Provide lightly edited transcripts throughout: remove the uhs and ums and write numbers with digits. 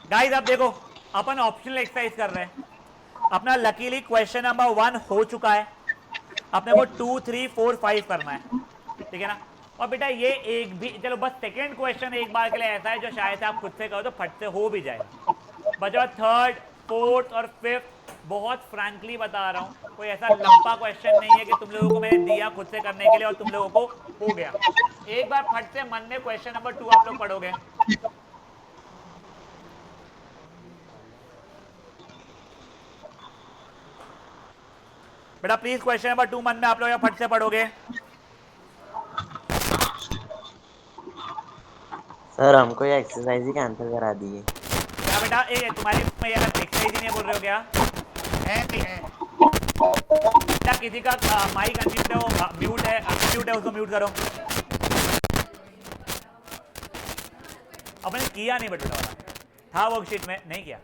Guys अब देखो, अपन optional exercise कर रहे हैं। अपना लकीली क्वेश्चन नंबर 1 हो चुका है। अपने को 2, 3, 4, 5 करना है, ठीक है ना। और बेटा ये एक भी, चलो बस सेकेंड क्वेश्चन एक बार के लिए ऐसा है जो शायद से आप खुद से करो तो फट से हो भी जाएगा। बचा थर्ड, फोर्थ और फिफ्थ, बहुत फ्रैंकली बता रहा हूं, कोई ऐसा लंबा क्वेश्चन नहीं है कि तुम लोगों को मैंने दिया खुद से करने के लिए और तुम लोगों को हो गया। एक बार फट से मन में क्वेश्चन नंबर 2 आप लोग पढ़ोगे। बेटा प्लीज क्वेश्चन नंबर 2 मन में आप लोग फट से पढ़ोगे। सर हमको ये एक्सरसाइज ही कैंसिल करा दिए। क्या बेटा, तुम्हारी एक्सरसाइज ही नहीं बोल रहे हो क्या? है नहीं है? बेटा किसी का माइक अनम्यूट है, म्यूट है, अनम्यूट है, उसको म्यूट करो। अपने किया नहीं बेटा वाला था वर्कशीट में, नहीं किया।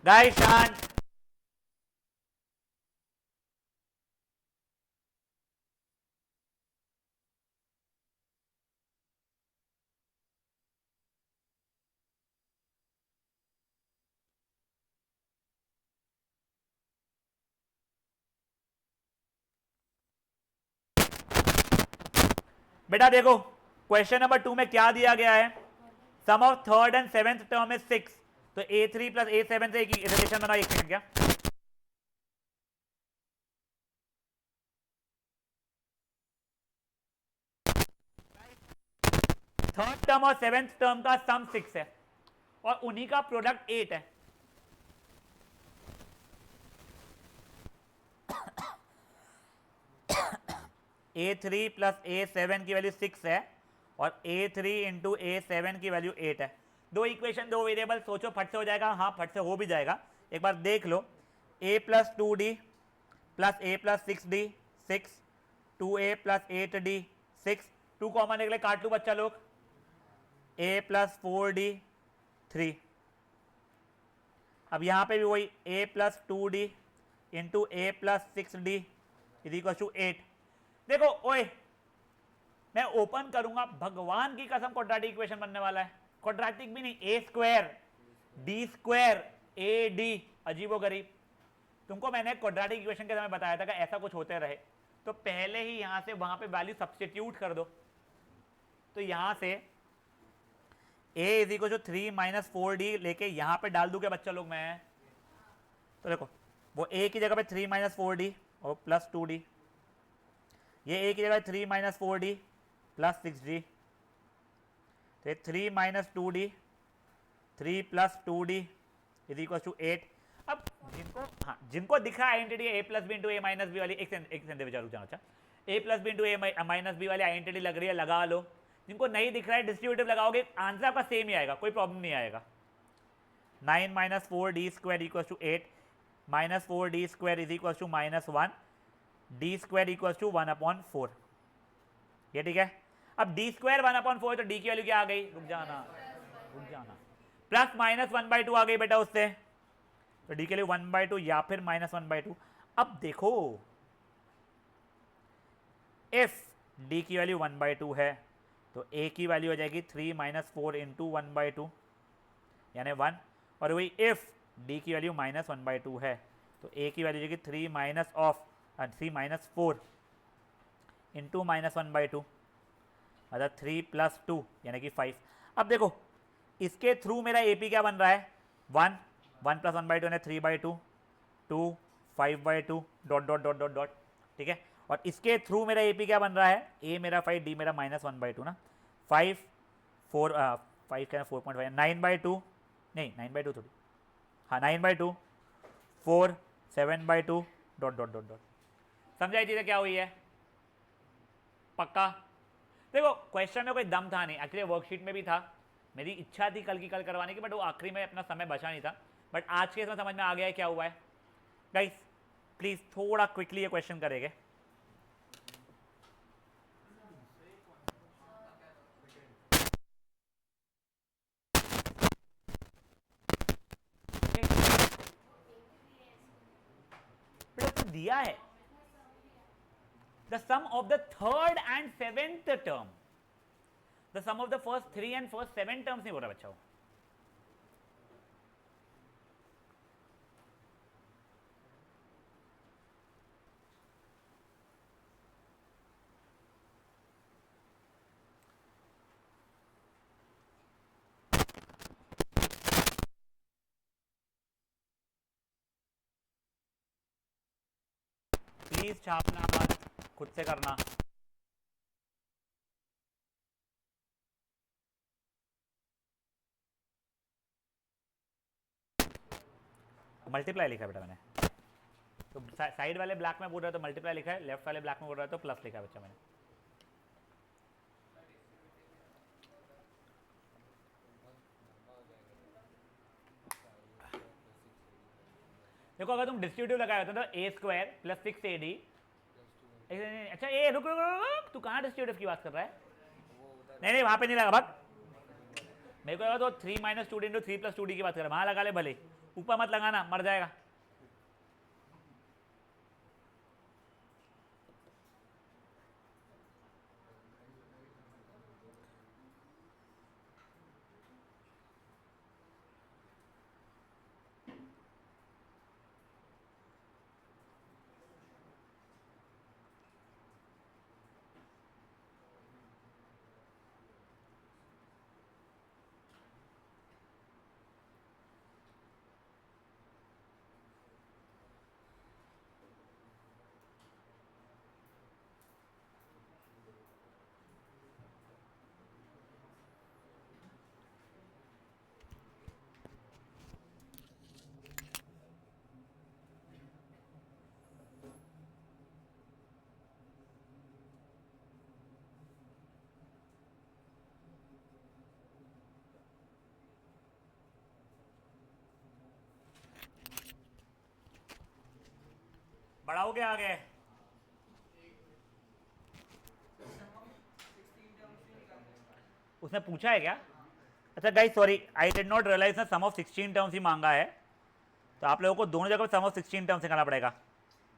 गाइस शांत। बेटा देखो क्वेश्चन नंबर 2 में क्या दिया गया है। Sum of third and seventh term is 6, तो a3 प्लस a7 से एक रिलेशन बनाओ। एक सेकंड, क्या थर्ड टर्म और सेवेंथ टर्म का सम 6 है और उन्हीं का प्रोडक्ट 8 है। a3 प्लस a7 की वैल्यू 6 है और a3 इंटू a7 की वैल्यू 8 है। दो इक्वेशन, दो वेरिएबल, सोचो फट से हो जाएगा। हाँ फट से हो भी जाएगा, एक बार देख लो। a plus 2d plus a plus 6d 6, 2a plus 8d 6, 2 common निकले, काट लू बच्चा लोग। a plus 4d 3। अब यहां पे भी वही a plus 2d into a plus 6d is equal to 8। देखो ओए, मैं ओपन करूंगा, भगवान की कसम क्वाड्रेटिक इक्वेशन बनने वाला है। क्वाड्रेटिक भी नहीं, A square D square A D, अजीबो गरीब। तुमको मैंने क्वाड्रेटिक इक्वेशन के समय बताया था कि ऐसा कुछ होते रहे तो पहले ही यहां से वहां पे वैल्यू सब्स्टिट्यूट कर दो। तो यहां से a is equal to 3 minus 4d लेके यहां पे डाल दूं क्या बच्चा लोग मैं? तो देखो वो a की जगह पे 3 माइनस 4d और प्लस 2d, ये a की जगह 3 माइनस 4d प्लस 6d, तो 3 minus 2d 3 plus 2d is equal to 8। अब जिनको, हाँ जिनको दिखा identity A plus B into A minus B वाली, एक सेकंड विचार रुक जाना। अच्छा A plus B into A minus B वाली आइडेंटिटी लग रही है, लगा लो। जिनको नहीं दिख रहा है डिस्ट्रीब्यूटिव लगाओगे, आंसर आपका सेम ही आएगा, कोई प्रॉब्लम नहीं आएगा। 9 minus 4d square equal to 8 minus 4d square is equal to minus 1 D square equal to 1/4। ये ठीक है। अब डी स्क्वायर 1/4 तो डी की वैल्यू क्या आ गई, रुक जाना रुक जाना, प्लस माइनस 1/2 आ गई बेटा उससे, तो डी के लिए 1/2 या फिर माइनस 1/2। अब देखो इफ डी की वैल्यू 1/2 है तो ए की वैल्यू हो जाएगी 3 माइनस 4 इंटू 1/2 यानी 1। और वही इफ डी की वैल्यू माइनस 1/2 है तो ए की वैल्यू हो जाएगी 3 minus of 3 minus 4 into minus 1/2, मतलब 3 प्लस 2 यानी कि 5। अब देखो इसके थ्रू मेरा एपी क्या बन रहा है, 1 1 प्लस 1/2 यानी 3/2 2 5/2 dot dot dot dot dot, ठीक है। और इसके थ्रू मेरा एपी क्या बन रहा है, ए मेरा 5 डी मेरा माइनस 1/2 ना, 5 4 5 क्या 4.5 9/2, नहीं 9/2 थोड़ी, हाँ 9/2 4 7/2 डॉट डॉट डॉट डॉट। समझाई चीज़ें क्या हुई है? पक्का? देखो क्वेश्चन में कोई दम था नहीं, एक्चुअली वर्कशीट में भी था, मेरी इच्छा थी कल की कल करवाने की, बट वो आखिरी में अपना समय बचा नहीं था। बट आज के इसमें समझ में आ गया है क्या हुआ है। गाइस प्लीज थोड़ा क्विकली ये क्वेश्चन करेंगे। बेटा दिया है the sum of the third and seventh term, the sum of the first 3 and first 7 terms नहीं बोल रहा बच्चा। प्लीज छापना मत, खुद से करना। मल्टीप्लाई लिखा है बेटा मैंने, तो साइड वाले ब्लैक में बोल रहा है तो मल्टीप्लाई लिखा है, लेफ्ट वाले ब्लैक में बोल रहा है तो प्लस लिखा है बच्चा मैंने। देखो अगर तुम डिस्ट्रीब्यूटिव लगाए होते तो ए स्क्वायर प्लस 6AD। अच्छा ए रुक रुक रुक, तू कहाँ डिस्ट्रीब्यूटिव की बात कर रहा है? नहीं वहां पे नहीं लगा, भाग। मेरे को लगा तो 3 - 2D × 3 + 2D की बात कर रहा है, वहां लगा ले भले, ऊपर मत लगाना, मर जाएगा। बढ़ाओ क्या आगे? उसने पूछा है क्या? अच्छा guys sorry, I did not realise ना सम ऑफ 16 टर्म्स ही मांगा है, तो आप लोगों को दोनों जगह सम ऑफ 16 टर्म्स निकालना पड़ेगा।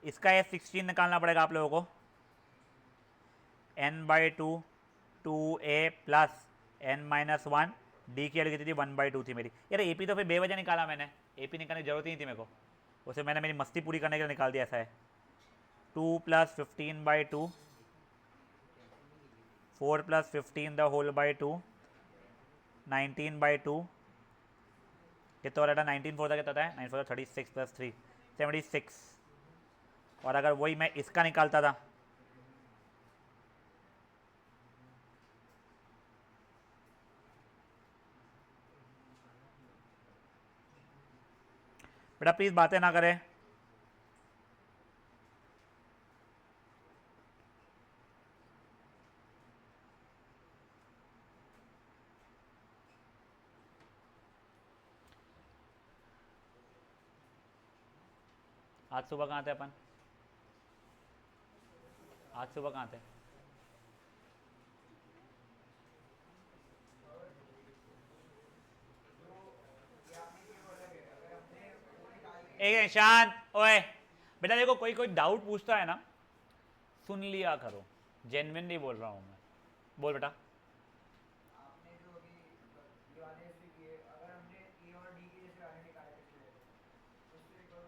इसका S16 निकालना पड़ेगा आप लोगों को, n/2 2a plus n-1 D की वैल्यू कितनी थी? 1/2 थी मेरी। यार एपी तो फिर बेवजह निकाला मैंने, एपी निकालने की जरूरत ही नहीं थी मेरे को, उसे मैंने मेरी मस्ती पूरी करने के लिए निकाल दिया। ऐसा है 2 + 15/2 4 + 15 द होल बाई 2 19/2 कितना हो रहा था? 19 4 कितना था? 9 4 36 + 3 76। और अगर वही मैं इसका निकालता था बेटा, प्लीज बातें ना करें। आज सुबह कहाँ थे अपन? आज सुबह कहाँ थे? एक शांत, ओए बेटा देखो, कोई कोई डाउट पूछता है ना, सुन लिया करो, जेन्युइनली बोल रहा हूँ मैं। बोल बेटा। आपने जो अभी दीवाने से किए, अगर हमने ए और डी के जैसे वाले निकाले पिछले, उससे एक और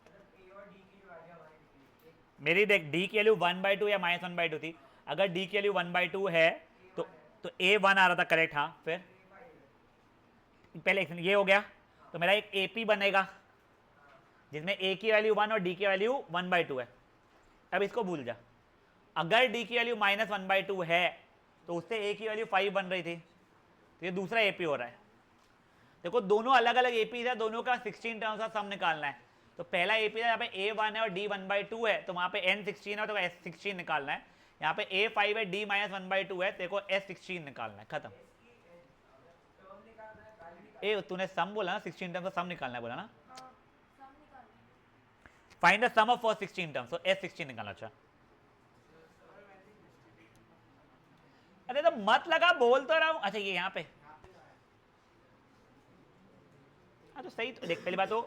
मतलब ए और डी की जो वैल्यू हमारी निकली, मेरी देख, डी की वैल्यू 1/2 या -1/2 थी। अगर डी की वैल्यू 1/2 है तो ए 1 आ रहा था, करेक्ट। हाँ फिर पहले ये हो गया, तो मेरा एक एपी बनेगा जिसमें ए की वैल्यू 1 और डी की वैल्यू 1/2 है। अब इसको भूल जा, अगर डी की वैल्यू -1/2 है तो उससे ए की वैल्यू 5 बन रही थी, तो ये दूसरा एपी हो रहा है। देखो दोनों अलग अलग एपी है, दोनों का 16 टर्म्स का सम निकालना है। तो पहला एपी है, यहाँ पे A1 है और D 1/2 है, तो वहाँ पे N16 है तो S16 निकालना है। यहाँ पे A5 है, D -1/2 है, देखो S16 निकालना है, खत्म। ए तूने सम बोला ना, 16 टर्म्स का सम निकालना है बोला ना। Find the sum of first 16 terms, तो S16 निकालना। अच्छा अरे तो मत लगा, बोल तो रहा हूँ। अच्छा ये यहाँ पे, हाँ तो सही। तो देख पहली बात तो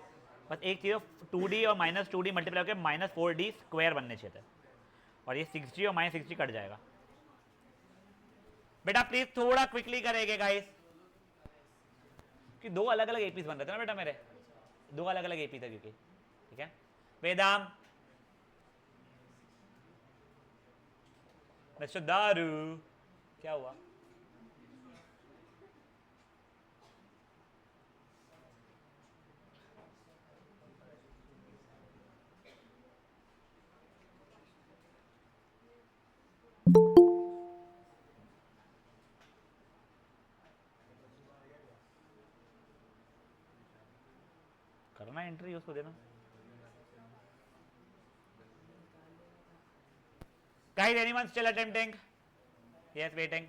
बस एक चीज़ 2d और -2d मल्टीप्लाई होकर -4d स्क्वायर बनने चाहिए थे, और ये 6g और -6g कट जाएगा। बेटा प्लीज थोड़ा क्विकली करेंगे गाइस, कि दो अलग अलग एपीज बन रहे थे ना बेटा मेरे, दो अलग अलग एपी थे क्योंकि, ठीक है। वेदाम, मिस्टर दारू, क्या हुआ? करना एंट्री उसको देना। Guys, anyone still attempting? Yes, waiting.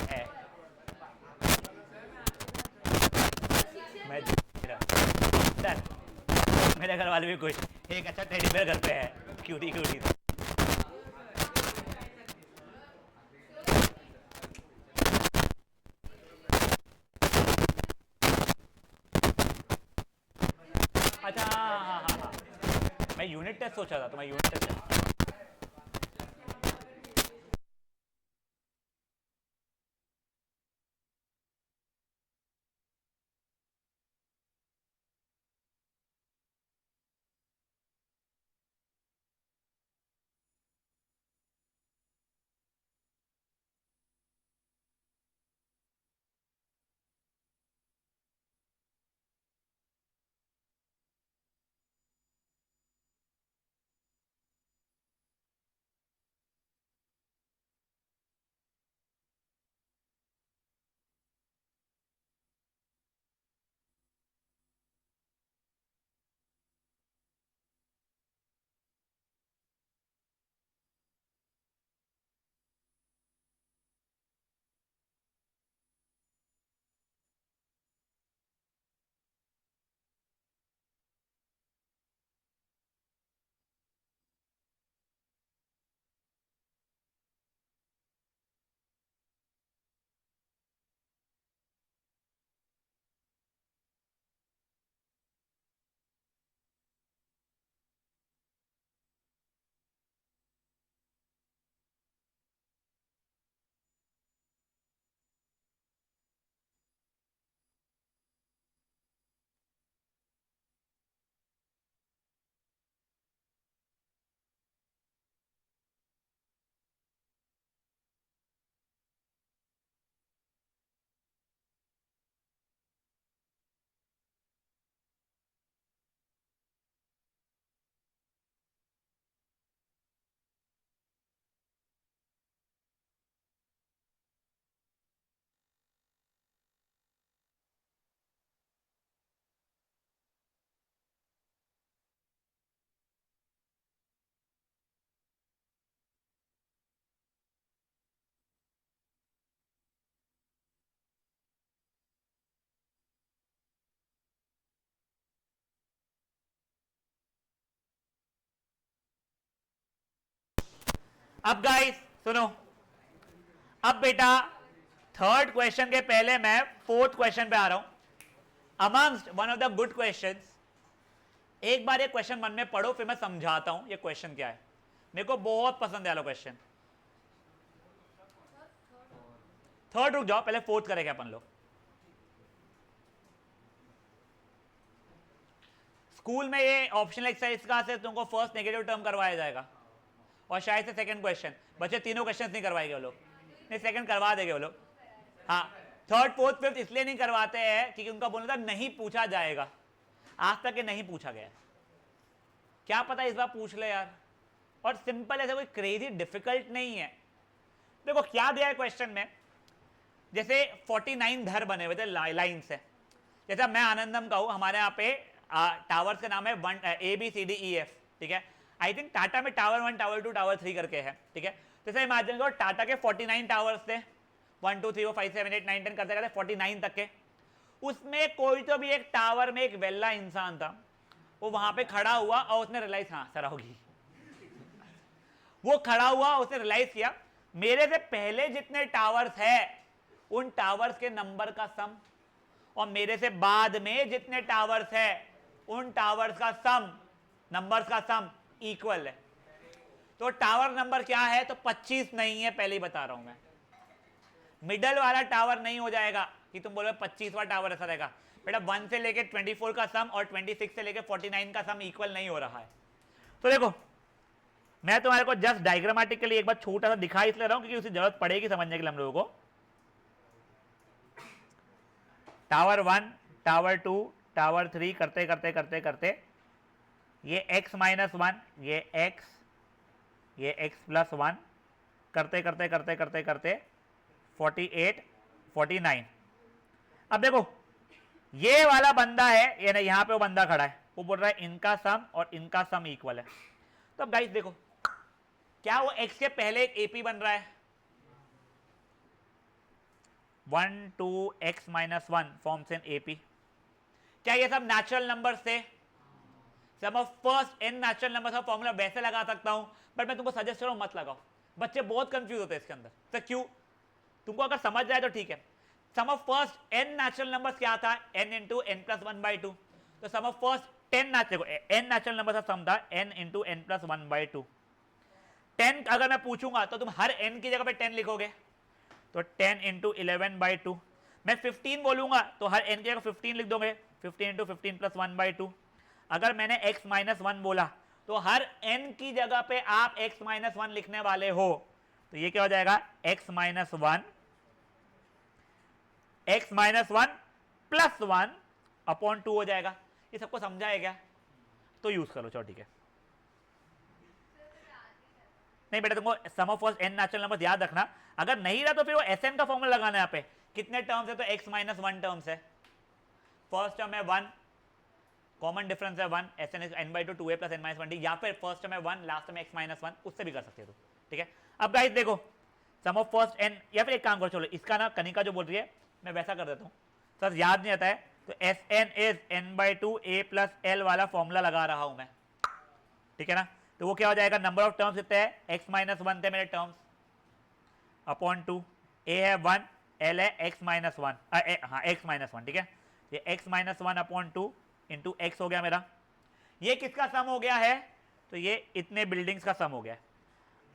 है। मैं डन। मेरे घर वाले भी खुश, एक अच्छा टेडी बेयर घर पे है, क्यूटी क्यूटी। अच्छा हाँ, मैं यूनिट टेस्ट सोचा था, तो मैं यूनिट टेस्ट अब गाइस सुनो, अब बेटा थर्ड क्वेश्चन के पहले मैं फोर्थ क्वेश्चन पे आ रहा हूं। Amongst one of the good questions, एक बार ये क्वेश्चन मन में पढ़ो, फिर मैं समझाता हूं ये क्वेश्चन क्या है। मेरे को बहुत पसंद है क्वेश्चन। थर्ड रुक जाओ, पहले फोर्थ करेंगे अपन लोग। स्कूल में ये ऑप्शनल एक्सरसाइज का से तुमको फर्स्ट नेगेटिव टर्म करवाया जाएगा, और शायद से सेकंड क्वेश्चन, बच्चे तीनों क्वेश्चन नहीं करवाएंगे वो लोग, नहीं सेकंड करवा देंगे वो लोग। हाँ, थर्ड फोर्थ फिफ्थ इसलिए नहीं करवाते हैं क्योंकि उनका बोलना था नहीं पूछा जाएगा, आज तक ये नहीं पूछा गया, क्या पता इस बार पूछ ले यार। और सिंपल ऐसा कोई क्रेजी डिफिकल्ट नहीं है। देखो क्या दिया है क्वेश्चन में, जैसे 49 घर बने हुए थे लाइन से, जैसा मैं आनंदम का हूं, हमारे यहाँ पे टावर्स का नाम है ABCDEF, ठीक है। आई थिंक टाटा में टावर 1 टावर 2 टावर 3 करके है, ठीक है। जैसे इमेजिन करो टाटा के 49 टावर्स थे, 1 2 3 4 5 7 8 9 10 करते करते 49 तक के, उसमें कोई तो भी एक टावर में एक वेल्ला इंसान था, वो वहां पे खड़ा हुआ और उसने रियलाइज, हाँ सर होगी, वो खड़ा हुआ, उसने रियलाइज किया मेरे से पहले जितने टावर्स है उन टावर्स के नंबर का सम और मेरे से बाद में जितने टावर्स है उन टावर्स का सम, नंबर्स का सम इक्वल है। तो टावर नंबर क्या है, तो 25 नहीं है, पहले ही बता रहा हूं मैं। मिडल वाला टावर नहीं हो जाएगा कि तुम बोलो 25वां टावर ऐसा रहेगा, बेटा 1 से लेके 24 का सम और 26 से लेके 49 का सम इक्वल नहीं हो रहा है। तो देखो मैं तुम्हारे को जस्ट डायग्रामेटिकली एक बार छोटा सा दिखा इसलिए रहा हूं क्योंकि उसी जरूरत पड़ेगी समझने के लिए हम लोगों को। टावर 1, टावर 2, टावर 3 करते करते करते करते ये x माइनस 1, ये x प्लस 1 करते करते करते करते करते 48 49। अब देखो ये वाला बंदा है, ये ना यहां पे वो बंदा खड़ा है, वो बोल रहा है इनका सम और इनका सम इक्वल है। तो अब गाइस देखो क्या वो x के पहले एक AP बन रहा है, 1 2 x minus 1 forms an AP। क्या ये सब नेचुरल नंबर से, sum of first n natural number का फॉर्मूला वैसे लगा सकता हूं, बट मैं तुमको सजेस्ट कर रहा हूं मत लगाओ, बच्चे बहुत कंफ्यूज होते हैं इसके अंदर। तो क्यों, तुमको अगर समझ जाए तो ठीक है। Sum of first n natural numbers क्या था, n इंटू n प्लस 1/2। तो sum of first 10 n natural number का सम था n इंटू n प्लस 1/2। 10 अगर मैं पूछूंगा तो तुम हर n की जगह पे 10 लिखोगे, तो 10 इंटू 11/2। मैं 15 बोलूंगा तो हर n की जगह 15 लिख दोगे, 15 इंटू 15 प्लस 1/2। अगर मैंने x माइनस 1 बोला तो हर n की जगह पे आप x माइनस 1 लिखने वाले हो, तो ये क्या हो जाएगा x माइनस 1 प्लस 1 अपॉन 2 हो जाएगा। ये सबको समझा है क्या, तो यूज करो, चलो ठीक है। नहीं बेटा तुमको sum of first n natural number याद रखना, अगर नहीं रहा तो फिर वो Sn का फॉर्मूला लगाना है। यहाँ पे कितने टर्म्स है, तो x माइनस 1 टर्म्स है, फर्स्ट टर्म है 1, कॉमन डिफरेंस है 1, Sn is n/2 2a plus n minus 1d, या फिर फर्स्ट टर्म है 1, लास्ट टर्म x माइनस 1, उससे भी कर सकते हो, ठीक है। अब गाइस देखो सम ऑफ फर्स्ट n, या फिर एक काम करो, चलो इसका ना कनिका जो बोल रही है मैं वैसा कर देता हूँ, सर याद नहीं आता है, तो Sn is n/2 a plus l वाला फॉर्मूला लगा रहा हूं मैं, ठीक है ना। तो वो क्या हो जाएगा, नंबर ऑफ टर्म्स कितने हैं, x माइनस 1 थे मेरे टर्म्स अपॉन 2, a है 1, l है x माइनस 1, हाँ x माइनस 1, ठीक है। ये x minus 1 upon 2 into x हो गया मेरा। ये किसका सम हो गया है, तो ये इतने बिल्डिंग्स का सम हो गया।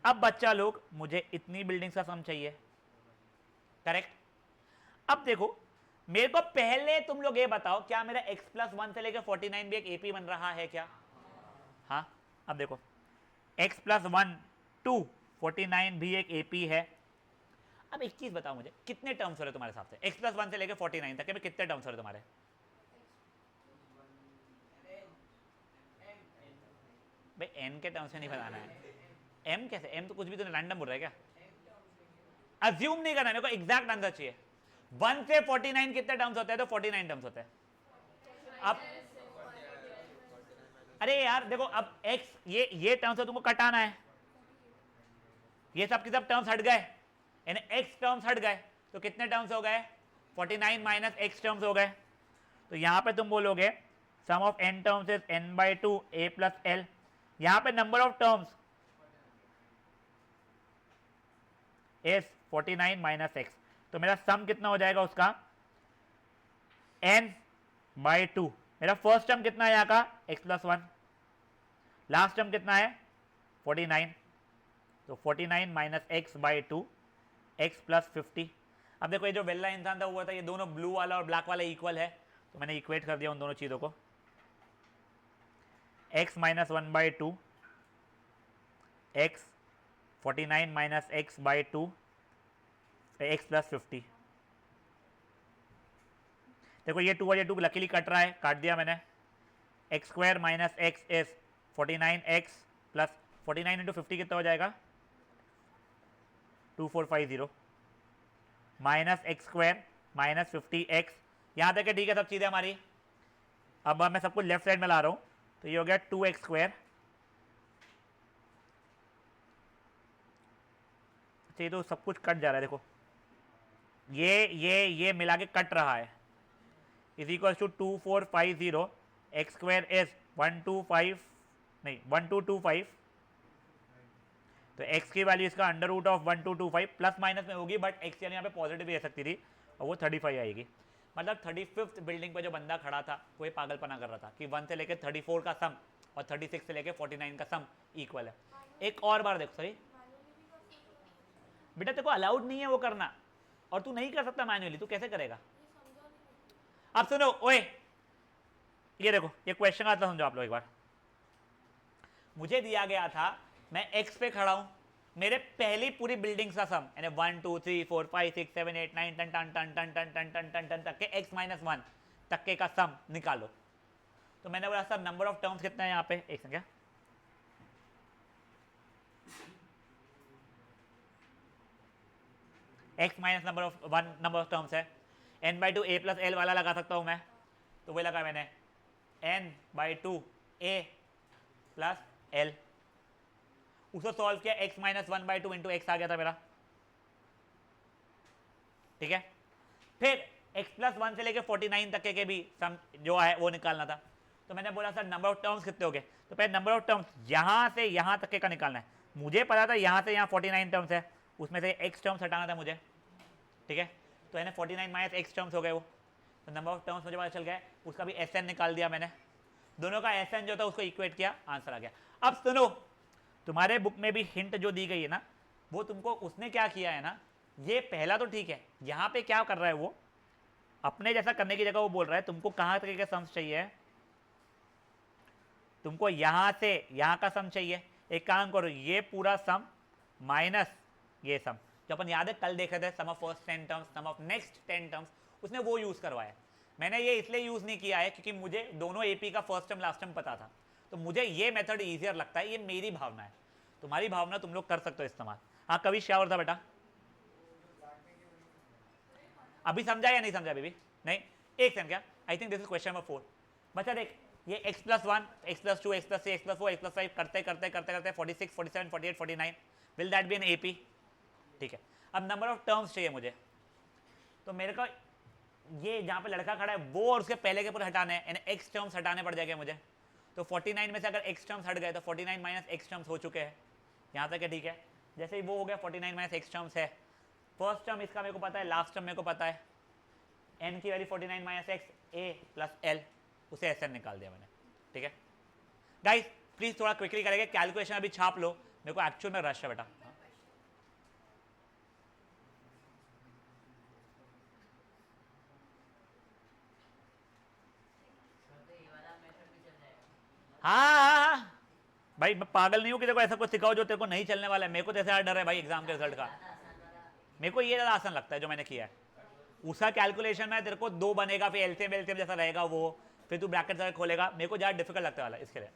अब बच्चा लोग मुझे इतनी बिल्डिंग्स का सम चाहिए, करेक्ट। अब देखो मेरे को पहले तुम लोग ये बताओ, क्या मेरा x प्लस 1 से लेकर 49 भी एक AP बन रहा है क्या, हाँ। अब देखो x प्लस 1 2 49 भी एक AP है। अब एक चीज बताओ मुझे, कितने टर्म्स हो रहे तुम्हारे हिसाब से x प्लस 1 से लेकर 49 तक में कितने टर्म्स हो रहे तुम्हारे, भाई n के टर्म्स में नहीं बताना है, m कैसे, m तो कुछ भी तो रैंडम बोल रहा है क्या, अज्यूम नहीं करना, मेरे को एग्जैक्ट आंसर चाहिए। 1 से 49 कितने टर्म्स होते हैं, तो 49 टर्म्स होते हैं। अब अरे यार देखो अब x ये टर्म्स है, तुमको कटाना है, ये सब के सब टर्म्स हट गए, यानी x टर्म्स हट गए, तो कितने टर्म्स हो गए, 49 माइनस x टर्म्स हो गए। तो यहां पे तुम बोलोगे sum of n terms is n/2 a plus l, यहां पे number of terms is 49 minus x, तो मेरा सम कितना हो जाएगा उसका n/2। मेरा फर्स्ट टर्म कितना है यहाँ का x प्लस 1, लास्ट टर्म कितना है 49, तो 49 माइनस x/2 x प्लस 50। अब देखो ये जो वेल्ला इंसान था वो था, ये दोनों ब्लू वाला और ब्लैक वाला इक्वल है, तो मैंने इक्वेट कर दिया उन दोनों चीज़ों को, x minus 1/2 x 49 minus x/2 x plus 50। देखो ये 2 और ये 2 लकीली कट रहा है, काट दिया मैंने। X square minus x is 49x plus 49 into 50 कितना हो जाएगा 2450 minus x square minus 50x, यहाँ तक है ठीक है सब चीज़ें हमारी। अब मैं सब कुछ लेफ्ट साइड में ला रहा हूँ, तो ये हो गया 2x स्क्वायर, तो ये तो सब कुछ कट जा रहा है देखो, ये मिला के कट रहा है, is equal to 2450, X square is 125 नहीं 1225, तो x की वैल्यू इसका under root of 1225 plus minus में होगी, बट x यानी यहाँ पे पॉजिटिव भी आ सकती थी और वो 35 आएगी। मतलब 35th बिल्डिंग पे जो बंदा खड़ा था वो ये पागलपना कर रहा था कि 1 से लेके 34 का सम और 36 से लेके 49 का सम इक्वल है। एक और बार देखो, सही बेटा तेरे को अलाउड नहीं है वो करना, और तू नहीं कर सकता मैन्युअली, तू कैसे करेगा? अब सुनो ओए, ये देखो ये क्वेश्चन आता समझो आप लोग एक बार। मुझे दिया गया था मैं x पे खड़ा हूं, मेरे पहली पूरी बिल्डिंग का सम यानी 1 2 3 4 5 6 7 8 9 10 टन टन टन टन टन टन टन टन तक के x माइनस 1 तक के का सम निकालो। तो मैंने बोला सर नंबर ऑफ टर्म्स कितना है यहाँ पे, एक संख्या x minus number of terms है, n/2 a प्लस l वाला लगा सकता हूं मैं, तो वही लगा मैंने n/2 a प्लस l। उसको सॉल्व किया, x माइनस 1/2 इंटू एक्स आ गया था मेरा, ठीक है। फिर x प्लस 1 से लेके 49 तक के भी सम जो है वो निकालना था। तो मैंने बोला सर नंबर ऑफ टर्म्स कितने हो गए, तो पहले नंबर ऑफ टर्म्स यहाँ से यहाँ तक के का निकालना है। मुझे पता था यहाँ से यहाँ 49 टर्म्स है, उसमें से x टर्म्स हटाना था मुझे, ठीक है। तो यानी 49 माइनस x टर्म्स हो गए वो, तो नंबर ऑफ टर्म्स मुझे पता चल गया, उसका भी SN निकाल दिया मैंने, दोनों का SN जो था उसको इक्वेट किया, आंसर आ गया। अब सुनो, तुम्हारे बुक में भी हिंट जो दी गई है ना, वो तुमको उसने क्या किया है ना, ये पहला तो ठीक है, यहाँ पे क्या कर रहा है वो अपने जैसा करने की जगह वो बोल रहा है तुमको कहाँ तक के सम्स चाहिए, तुमको यहाँ से यहाँ का सम चाहिए। एक काम करो, ये पूरा सम माइनस ये सम, जो अपन याद है कल देखे थे sum of first 10 terms, sum of next 10 terms, उसने वो यूज करवाया। मैंने ये इसलिए यूज नहीं किया है क्योंकि मुझे दोनों एपी का फर्स्ट टर्म लास्ट टर्म पता था, तो मुझे ये मेथड ईजियर लगता है, ये मेरी भावना है। तुम्हारी भावना तुम लोग कर सकते हो इस्तेमाल। हाँ कभी क्या और था बेटा, अभी समझा या नहीं समझा बेबी? नहीं, एक सेकंड, क्या I think this is question number 4। बच्चा देख, ये x प्लस 1 x प्लस 2 x प्लस 3 x प्लस 4 x प्लस 5 करते करते करते करते 46 47 48 49, will that be an AP? ठीक है। अब नंबर ऑफ टर्म्स चाहिए मुझे, तो मेरे को ये जहाँ पे लड़का खड़ा है वो और उसके पहले के पूरे हटाने हैं, यानी x टर्म्स हटाने पड़ जाएंगे मुझे। तो 49 में से अगर x टर्म्स हट गए तो 49 माइनस x टर्म्स हो चुके हैं, यहाँ तक है, ठीक है। जैसे ही वो हो गया 49 माइनस x टर्म्स है, फर्स्ट टर्म इसका मेरे को पता है, लास्ट टर्म मेरे को पता है, n की value 49 minus x a plus l, उसे SN निकाल दिया मैंने, ठीक है। गाइस प्लीज थोड़ा क्विकली करेंगे, कैलकुलेशन अभी छाप लो, मेरे को एक्चुअल में रश है बेटा। हाँ भाई मैं पागल नहीं हूँ कि देखो ऐसा कुछ सिखाओ जो तेरे को नहीं चलने वाला है। मेरे को जैसे डर है भाई एग्जाम के रिजल्ट का, मेरे को ये ज़्यादा आसान लगता है जो मैंने किया है। उसका कैलकुलेशन में तेरे को 2 बनेगा, फिर एलसीएम एलसीएम जैसा रहेगा वो, फिर तू ब्रैकेट जगह खोलेगा, मेरे को ज़्यादा डिफिकल्ट लगता है वाला इसके लिए।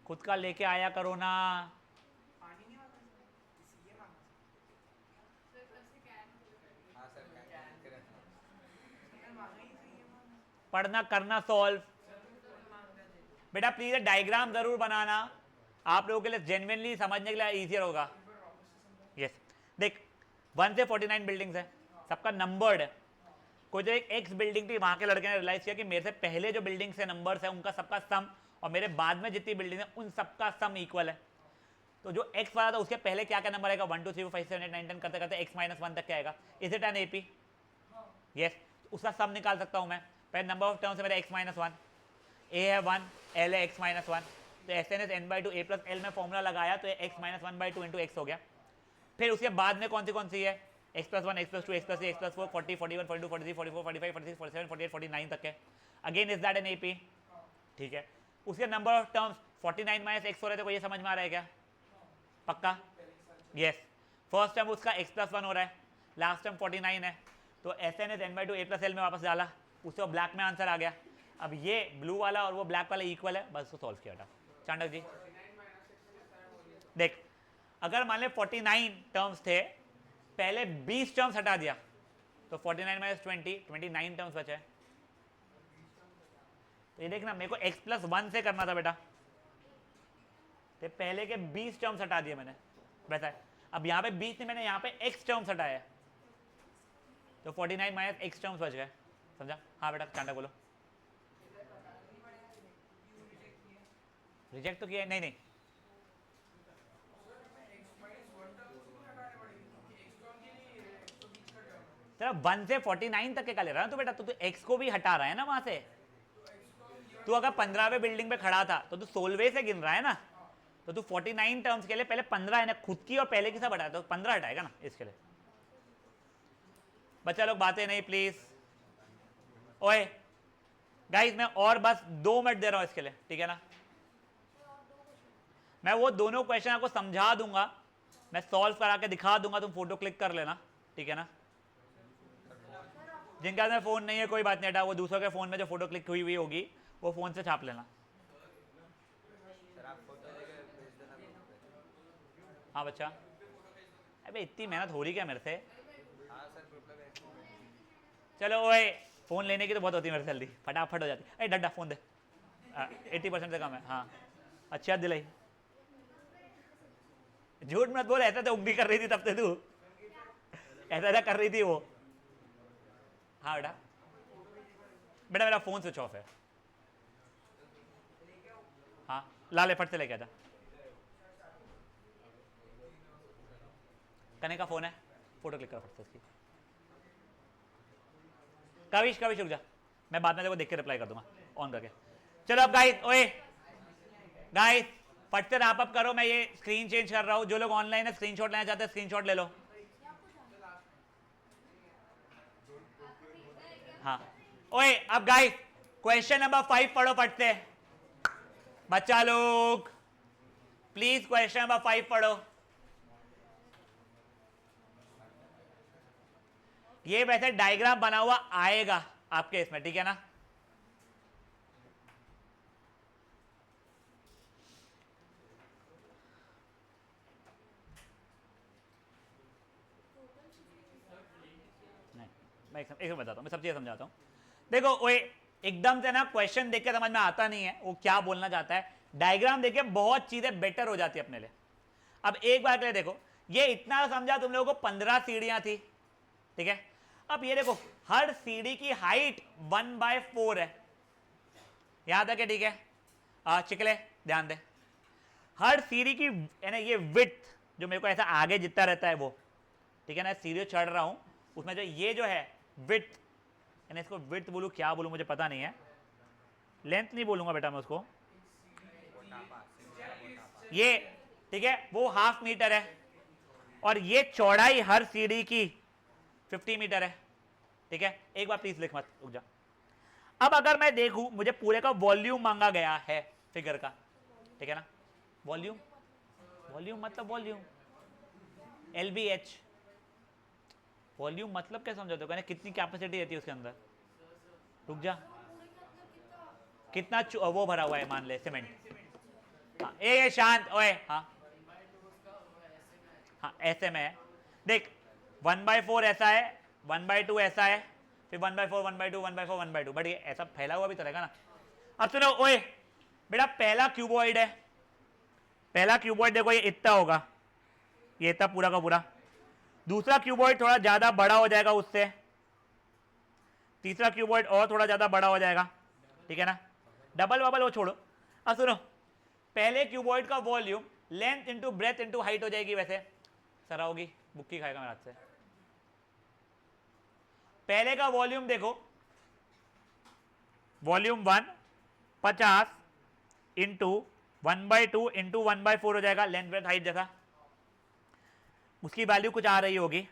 खुद का लेके आया करो ना, पढ़ना करना सॉल्व। बेटा प्लीज डायग्राम जरूर बनाना, आप लोगों के लिए जेन्युइनली समझने के लिए इजियर होगा। यस देख 1 से 49 बिल्डिंग्स है, सबका नंबर्ड है। कोई जो एक एक्स बिल्डिंग थी, वहां के लड़के ने रियलाइज किया कि मेरे से पहले जो बिल्डिंग से नंबर्स है उनका सबका सम, और मेरे बाद में जितनी बिल्डिंग है उन सबका सम इक्वल है। तो जो एक्स वाला था उसके पहले क्या क्या नंबर आएगा, 1 2 3 4 5 6 7 8 9 10 करते करते x माइनस 1 तक क्या आएगा। Is it an AP? Yes, उसका सम निकाल सकता हूं मैं। पहले नंबर ऑफ टर्म्स है मेरा x माइनस 1, a है 1, l है x माइनस 1, तो SN is n/2 a plus l में फॉर्मूला लगाया तो x माइनस 1/2 इंटू एक्स हो गया। फिर उसके बाद में कौन सी है, x प्लस 1 x प्लस 2 x प्लस 3 x प्लस 4 40 41 42 43 44 45 46 47 48 49 तक है। Again is that N AP? ठीक है। उसके number of terms 49 minus x हो रहे थे, को ये समझ में आ रहा है क्या? पक्का? यस। फर्स्ट टर्म उसका x प्लस 1 हो रहा है, लास्ट टर्म 49 है, तो SN is n/2 a plus l में वापस डाला, उससे ब्लैक में आंसर आ गया। अब ये ब्लू वाला और वो ब्लैक वाला इक्वल है, बस उसको सॉल्व किया था। चांडक जी देख, अगर मान ले 49 टर्म्स थे, पहले 20 टर्म्स हटा दिया तो 49 माइनस 20 29 टर्म्स बचे। तो ये देखना मेरे को x प्लस 1 से करना था बेटा, तो पहले के 20 टर्म्स हटा दिए मैंने, वैसा है। अब यहाँ पे 20 नहीं, मैंने यहाँ पे x टर्म्स हटाया, तो 49 माइनस x टर्म्स बच गए, समझा? हाँ बेटा चांटा बोलो। रिजेक्ट तो किया है? नहीं नहीं, तेरा 1 से 49 तक के का ले रहा है ना तो बेटा, तो तू x को भी हटा रहा है ना वहां से। तू अगर 15वें बिल्डिंग पे खड़ा था तो तू 16वें से गिन रहा है ना, तो तू 49 टर्म्स के लिए पहले 15 है ना, खुद की और पहले की सब हटाया, तो 15 हटाएगा ना इसके लिए। बच्चा लोग बातें नहीं प्लीज। ओए गाइस मैं और बस 2 मिनट दे रहा हूं इसके लिए, ठीक है ना? मैं वो दोनों क्वेश्चन आपको समझा दूंगा, मैं सॉल्व करा के दिखा दूंगा, तुम फोटो क्लिक कर लेना, ठीक है ना? जिनका में फोन नहीं है कोई बात नहीं हटा, वो दूसरों के फोन में जो फोटो क्लिक हुई हुई होगी वो फोन से छाप लेना। हाँ बच्चा, अबे इतनी मेहनत हो रही क्या मेरे से? चलो ओए, फोन लेने की तो बहुत होती है मेरे से, जल्दी फटाफट हो जाती है। अरे डड्डा फोन दे, 80% से कम है। हाँ अच्छी याद दिलाई, झूठ मत बोल, ऐसा तो उंगली कर रही थी तब से तू, ऐसा कर रही थी वो। हाँ बेटा, बेटा मेरा फोन स्विच ऑफ है। हाँ ला ले, फट से लेके आजा। कने का फोन है, फोटो क्लिक कर फट से उसकी। कविश कविश रुक जा, मैं बाद में देखो देख के रिप्लाई कर दूंगा ऑन करके। चलो अब गाइस, ओए गाइस फट से रैप अप करो, मैं ये स्क्रीन चेंज कर रहा हूँ। जो लोग ऑनलाइन है स्क्रीनशॉट लेना चाहते हैं स्क्रीनशॉट ले लो। हाँ ओए अब गाइस क्वेश्चन नंबर 5 पढ़ो फट से, बच्चा लोग प्लीज क्वेश्चन नंबर 5 पढ़ो। ये वैसे डायग्राम बना हुआ आएगा आपके इसमें, ठीक है ना? नहीं मैं एक बताता हूँ, मैं सब चीजें समझाता हूँ। देखो ओए एकदम से ना क्वेश्चन देख के समझ में आता नहीं है वो क्या बोलना चाहता है, डायग्राम देख के बहुत चीजें बेटर हो जाती है अपने लिए। अब एक बार के लिए देखो, ये इतना समझा तुम लोगों को 15 सीढ़ियां थी, ठीक है? अब ये देखो हर सीढ़ी की हाइट 1/4 है, याद है क्या? ठीक है चिकले ध्यान दे, हर सीढ़ी की यानी ये विड्थ जो मेरे को ऐसा आगे जितना रहता है वो, ठीक है ना? सीढ़ी चढ़ रहा हूं उसमें जो ये जो है विड्थ, यानी इसको विड्थ बोलूं क्या बोलूं मुझे पता नहीं है, लेंथ नहीं बोलूंगा बेटा मैं उसको, ये ठीक है वो 1/2 मीटर है, और ये चौड़ाई हर सीढ़ी की 50 मीटर है, ठीक है? एक बार प्लीज लिख मत, रुक जा। अब अगर मैं देखूं मुझे पूरे का वॉल्यूम मांगा गया है फिगर का, ठीक है ना? वॉल्यूम, वॉल्यूम मतलब वॉल्यूम LBH, वॉल्यूम मतलब क्या समझाते हो? कहने कितनी कैपेसिटी रहती है उसके अंदर, रुक जा, कितना वो भरा हुआ है मान ले सीमेंट। हाँ ए शांत ओए, हाँ हाँ ऐसे में है देख, 1/4 ऐसा है, 1/2 ऐसा है, फिर 1/4 1/2 1/4 1/2, बट ये ऐसा फैला हुआ भी तो रहेगा ना। अब सुनो ओए बेटा, पहला क्यूबॉइड है, पहला क्यूबॉइड देखो ये इतना होगा, ये इतना पूरा का पूरा। दूसरा क्यूबॉइड थोड़ा ज्यादा बड़ा हो जाएगा उससे, तीसरा क्यूबॉइड और थोड़ा ज्यादा बड़ा हो जाएगा, ठीक है ना? डबल वबल वो छोड़ो। अब सुनो, पहले क्यूबॉइड का volume length into breadth into height हो जाएगी, वैसे सरा होगी, बुक्की खाएगा मेरे हाथ से। पहले का वॉल्यूम देखो, वॉल्यूम 1 50 इंटू 1/2 इंटू 1/4 हो जाएगा, लेंथ ब्रेथ हाइट जैसा। उसकी वैल्यू कुछ आ रही होगी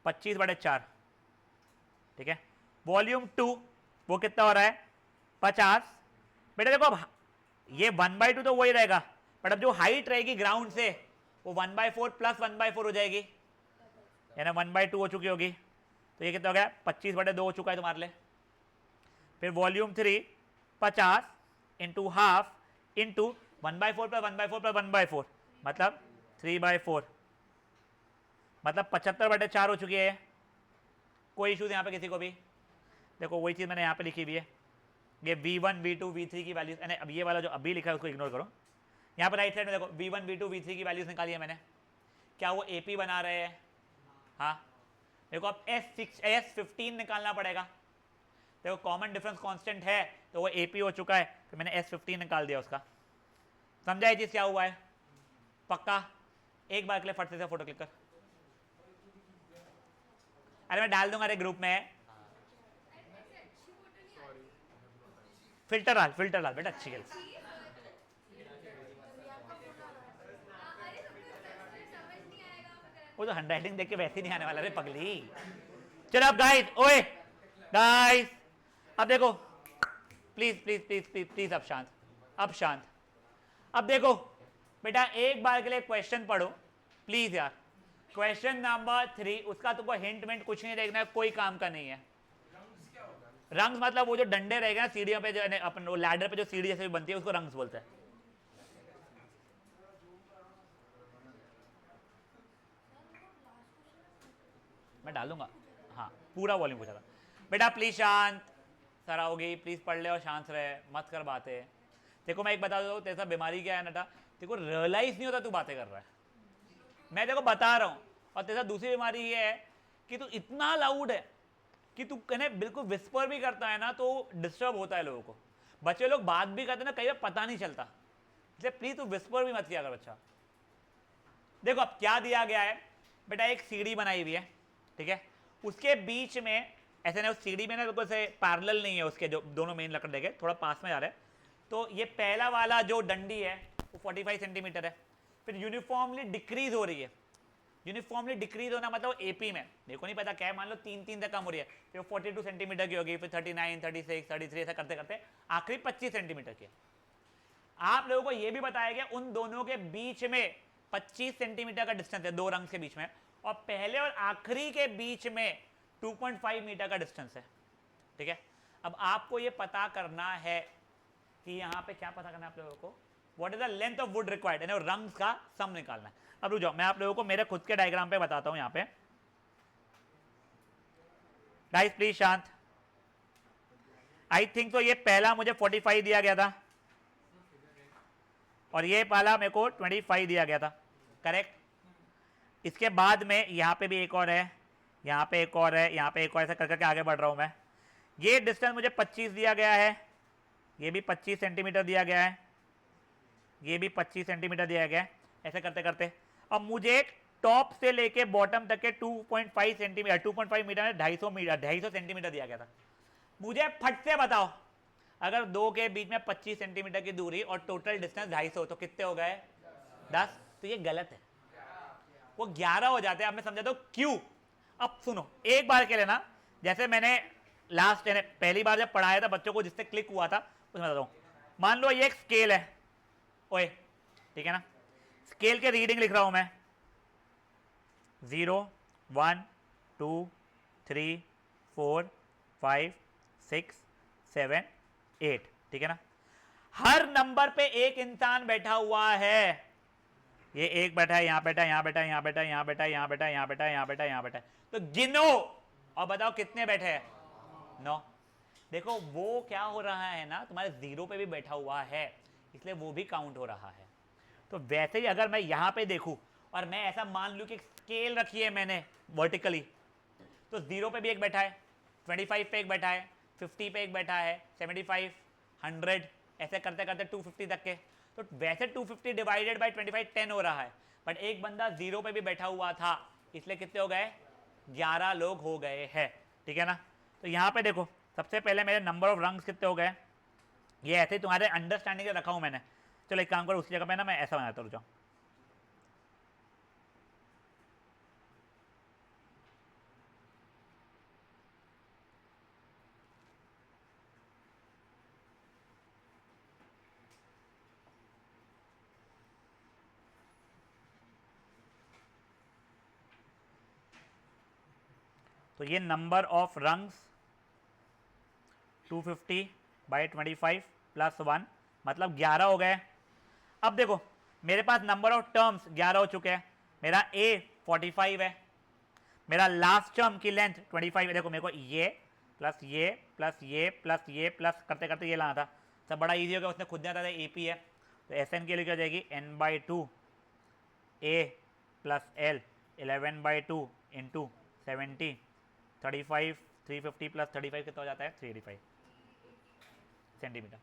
25/4, ठीक है? वॉल्यूम 2 वो कितना हो रहा है 50। बेटा देखो अब ये 1/2 तो वही रहेगा, बट अब जो हाइट रहेगी ग्राउंड से वो 1/4 प्लस 1/4 हो जाएगी, यानी 1/2 हो चुकी होगी, तो ये कितना हो गया 25/2 हो चुका है तुम्हारे लिए। फिर volume 3 50 into half into 1/4 plus 1/4 plus 1/4 मतलब 3/4, मतलब 75/4 हो चुकी है। कोई इशूज यहाँ पे किसी को भी? देखो वही चीज़ मैंने यहाँ पे लिखी हुई है, ये V1 V2 V3 की वैल्यूज, यानी अब ये वाला जो अभी लिखा है उसको इग्नोर करो, यहाँ पर राइट साइड में देखो V1 V2 V3 की वैल्यूज निकाली है मैंने, क्या वो AP बना रहे हैं? हाँ। देखो अब S15 निकालना पड़ेगा, देखो कॉमन डिफरेंस कांस्टेंट है तो वो AP हो चुका है, तो मैंने S15 निकाल दिया उसका। समझा ये चीज क्या हुआ है? पक्का? एक बार के लिए फट से फोटो क्लिक कर। अरे मैं डाल दूंगा ग्रुप में। फिल्टर डाल बेटा, अच्छी गल। वो तो हैंडराइटिंग देख के वैसे ही नहीं आने वाला रे पगली। चलो अब गाइस, ओए गाइस अब देखो, please please please please please अब शांत, अब शांत। अब देखो बेटा एक बार के लिए क्वेश्चन पढ़ो प्लीज यार। क्वेश्चन नंबर 3, उसका तुमको हिंट मिंट कुछ नहीं देखना है, कोई काम का नहीं है। रंग्स मतलब वो जो डंडे रहेगा ना सीढ़ियों पे, जो अपन वो लैडर पे जो सीढ़ी जैसे भी बनती है उसको रंग्स बोलते हैं। मैं डालूंगा, हाँ पूरा वॉल्यूम पूछा था बेटा। प्लीज शांत, सर आओगी प्लीज पढ़ ले और शांत रहे, मत कर बातें। देखो मैं एक बता दो, तेरे साथ बीमारी क्या है नटा, देखो रियलाइज नहीं होता तू बातें कर रहा है, मैं देखो बता रहा हूँ। और तेरे साथ दूसरी बीमारी ये है कि तू इतना लाउड है कि तू कहने बिल्कुल विस्पर भी करता है ना तो डिस्टर्ब होता है लोगों को। बच्चे लोग बात भी करते हैं ना कई बार पता नहीं चलता, इसलिए प्लीज तू विस्पर भी मत किया कर बच्चा। देखो अब क्या दिया गया है बेटा, एक सीढ़ी बनाई हुई है, ठीक है, उसके बीच में ऐसे ना, उस सीढ़ी में ना बिल्कुल से पैरेलल नहीं है उसके जो दोनों मेन लकड़ देखे, थोड़ा पास में आ रहा है। तो ये पहला वाला जो डंडी है वो 45 सेंटीमीटर है, फिर यूनिफॉर्मली डिक्रीज हो रही है। यूनिफॉर्मली डिक्रीज होना मतलब एपी में देखो नहीं पता क्या है, मान लो 3 तक कम हो रही है, फिर 42 सेंटीमीटर की होगी, फिर 39, 36, 33 ऐसा करते करते आखिरी 25 सेंटीमीटर की। आप लोगों को यह भी बताया गया उन दोनों के बीच में 25 सेंटीमीटर का डिस्टेंस है, दो रंग के बीच में, और पहले और आखिरी के बीच में 2.5 मीटर का डिस्टेंस है, ठीक है। अब आपको यह पता करना है कि यहां पे क्या पता करना है आप लोगों को, what is the length of would required, यानी रंग्स का सम निकालना है। अब रुक जाओ, मैं आप लोगों को मेरे खुद के डायग्राम पे बताता हूं। यहां पे गाइस प्लीज शांत। आई थिंक तो ये पहला मुझे 45 दिया गया था और ये पहला मेरे को 25 दिया गया था, करेक्ट। इसके बाद में यहां पे भी एक और है, यहां पे एक और है, यहां पे एक और, ऐसा कर करके आगे बढ़ रहा हूं मैं। ये डिस्टेंस मुझे 25 दिया गया है, ये भी 25 सेंटीमीटर दिया गया है, ये भी 25 सेंटीमीटर दिया गया है, ऐसे करते करते अब मुझे टॉप से लेके बॉटम तक के 2.5 सेंटीमीटर 2.5 मीटर में 250 सेंटीमीटर दिया गया था। मुझे फट से बताओ, अगर दो के बीच में 25 सेंटीमीटर की दूरी और टोटल डिस्टेंस 250, तो कितने हो गए? 10। तो ये गलत है, वो 11 हो जाते हैं। अब मैं समझाता हूं क्यों। अब सुनो एक बार के लिए ना, जैसे मैंने लास्ट पहली बार जब पढ़ाया था बच्चों को, जिससे क्लिक हुआ था उसमें बताता हूं। मान लो ये एक स्केल है, ओए ठीक है ना, स्केल के रीडिंग लिख रहा हूं मैं 0 1 2 3 4 5 6 7 8, ठीक है ना। हर नंबर पे एक इंसान बैठा हुआ है, ये एक बैठा है, यहां बैठा है, यहां बैठा है, यहां बैठा है, यहां बैठा है, यहां बैठा है, यहां बैठा है, यहां बैठा है, यहां बैठा है। तो गिनो और बताओ कितने बैठे हैं? 9। देखो वो क्या हो रहा है ना, तुम्हारे 0 पे भी बैठा हुआ है, इसलिए वो भी काउंट हो रहा है। तो वैसे ही अगर मैं यहां पे देखूं और मैं ऐसा मान लूं कि स्केल रखी है मैंने वर्टिकली, तो 0 पे भी एक बैठा है, 25 पे एक बैठा है, 50 पे एक बैठा है, 75 100 ऐसे करते करते 250 तक के। तो वैसे 250 डिवाइडेड बाई 25 10 हो रहा है, बट एक बंदा 0 पे भी बैठा हुआ था, इसलिए कितने हो गए? 11 लोग हो गए हैं, ठीक है ना। तो यहाँ पे देखो सबसे पहले मेरे नंबर ऑफ रंग्स कितने हो गए, ये ऐसे तुम्हारे अंडरस्टैंडिंग से रखा हूं मैंने। चलो एक काम करो, उस जगह पे ना मैं ऐसा बनाता हूं, जाओ। तो ये number of rungs 250 by 25 plus 1 मतलब 11 हो गए। अब देखो मेरे पास नंबर ऑफ टर्म्स 11 हो चुके हैं। मेरा ए 45 है, मेरा लास्ट टर्म की लेंथ 25 है। देखो मेरे को ये प्लस ये प्लस ये प्लस ये प्लस करते करते ये लाना था, सब बड़ा इजी हो गया, उसने खुद जाता था एपी है। तो एस एन के लिए क्या हो जाएगी n/2 a plus L 11/2 into 70 35 350 plus 35 कितना हो जाता है 385 सेंटीमीटर।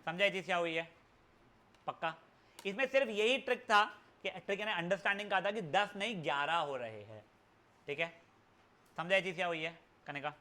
समझा ये चीज़ क्या हुई है? पक्का। इसमें सिर्फ यही ट्रिक था कि ट्रिक यानी अंडरस्टैंडिंग का था कि 10 नहीं 11 हो रहे हैं। ठीक है, समझा ये चीज़ क्या हुई है करने का?